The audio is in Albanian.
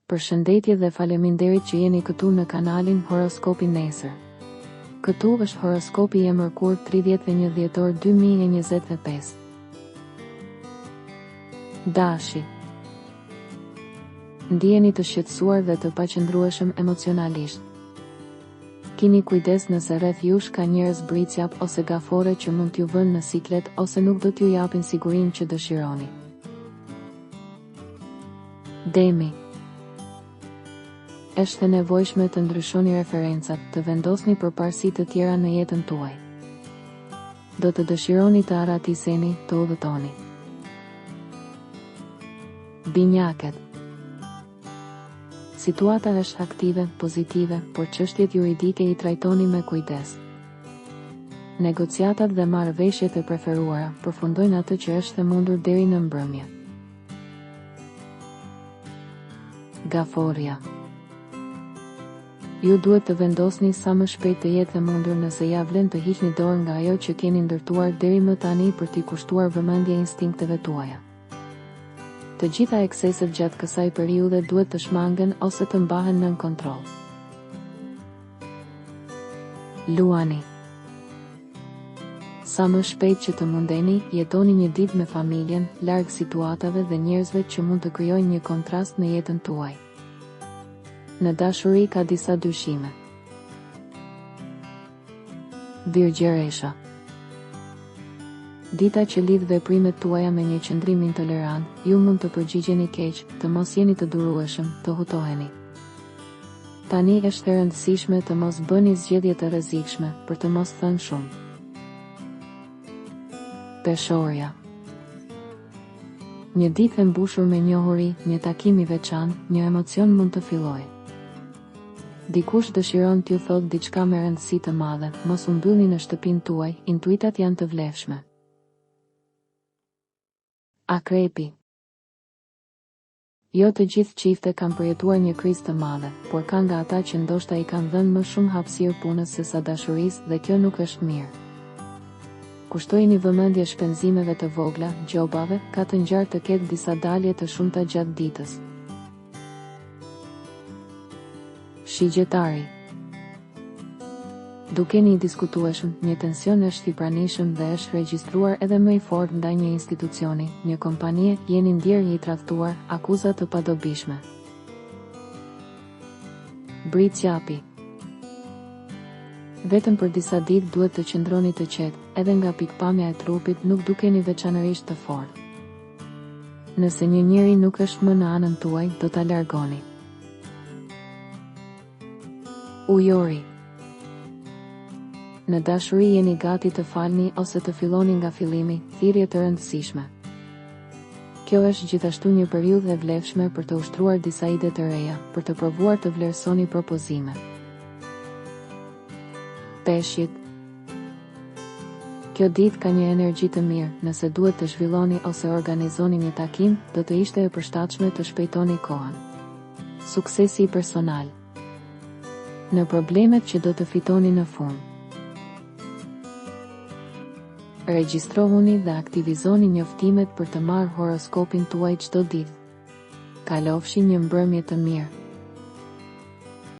Përshëndetje dhe faleminderit që jeni këtu në kanalin Horoskopi Nesër. Këtu është horoskopi i mërkur 31 dhjetor 2025. Dashi. Ndjeni të shqetësuar dhe të paqëndrueshëm emocionalisht. Kini kujdes nëse rreth jush ka njerëz bricjap ose gafore që mund t'ju vënë në siklet ose nuk do t'ju japin sigurinë që dëshironi. Demi. Është e nevojshme të ndryshoni referencat, të vendosni përparësi të tjera në jetën tuaj. Do të dëshironi të aratiseni, të udhëtoni. Binjakët. Situata është aktive, pozitive, por çështjet juridike i trajtoni me kujdes. Negociatat dhe marrëveshjet e preferuara përfundojnë atë që është e mundur deri në mbrëmje. Gaforia. Ju duhet të vendosni sa më shpejt të jetë e mundur nëse ja vlen të hiqni dorë nga ajo që keni ndërtuar deri më tani për t'i kushtuar vëmendje instinkteve tuaja. Të gjitha ekseset gjatë kësaj periudhe duhet të shmangen ose të mbahen nën kontroll. Luani. Sa më shpejt që të mundeni, jetoni një ditë me familjen, larg situatave dhe njerëzve që mund të krijojnë një kontrast në jetën tuaj. Në dashuri ka disa dyshime. Virgjëresha. Dita që lidh veprimet tuaja me një qëndrim intolerant, ju mund të përgjigjeni keq, të mos jeni të durueshëm, të hutoheni. Tani është e rëndësishme të mos bëni zgjedhje të rrezikshme, për të mos thënë shumë. Peshorja. Një ditë e mbushur me njohuri, një takim i veçantë, një emocion mund të fillojë. Dikush dëshiron t'ju thotë diçka me rëndësi të madhe, mos u mbyllni në shtëpinë tuaj, intuitat janë të vlefshme. Akrepi. Jo të gjithë çiftet kanë përjetuar një krizë të madhe, por ka nga ata që ndoshta i kanë dhënë më shumë hapësirë punës se sa dashurisë dhe kjo nuk është mirë. Kushtojini vëmendje shpenzimeve të vogla, gjobave, ka të ngjarë të ketë disa dalje të shumta gjatë ditës. Shigjetari. Dukeni i diskutueshëm, një tension është i pranishëm dhe është regjistruar edhe më i fortë ndaj një institucioni, një kompanie, jeni ndjerë i tradhtuar, akuza të padobishme. Bricjapi. Vetëm për disa ditë duhet të qëndroni të qetë, edhe nga pikpamja e trupit nuk dukeni veçanërisht të fortë. Nëse një njeri nuk është më në anën tuaj, do ta largoni. Ujori. Në dashuri jeni gati të falni ose të filloni nga fillimi, thirrje të rëndësishme. Kjo është gjithashtu një periudhë e vlefshme për të ushtruar disa ide të reja, për të provuar të vlerësoni propozime. Peshqit. Kjo ditë ka një energji të mirë, nëse duhet të zhvilloni ose organizoni një takim, do të ishte e përshtatshme të shpejtoni kohën. Suksesi personal. Në problemet që do të fitoni në fund. Regjistrohuni dhe aktivizoni njoftimet për të marrë horoskopin tuaj çdo ditë. Kalofshi një mbrëmje të mirë.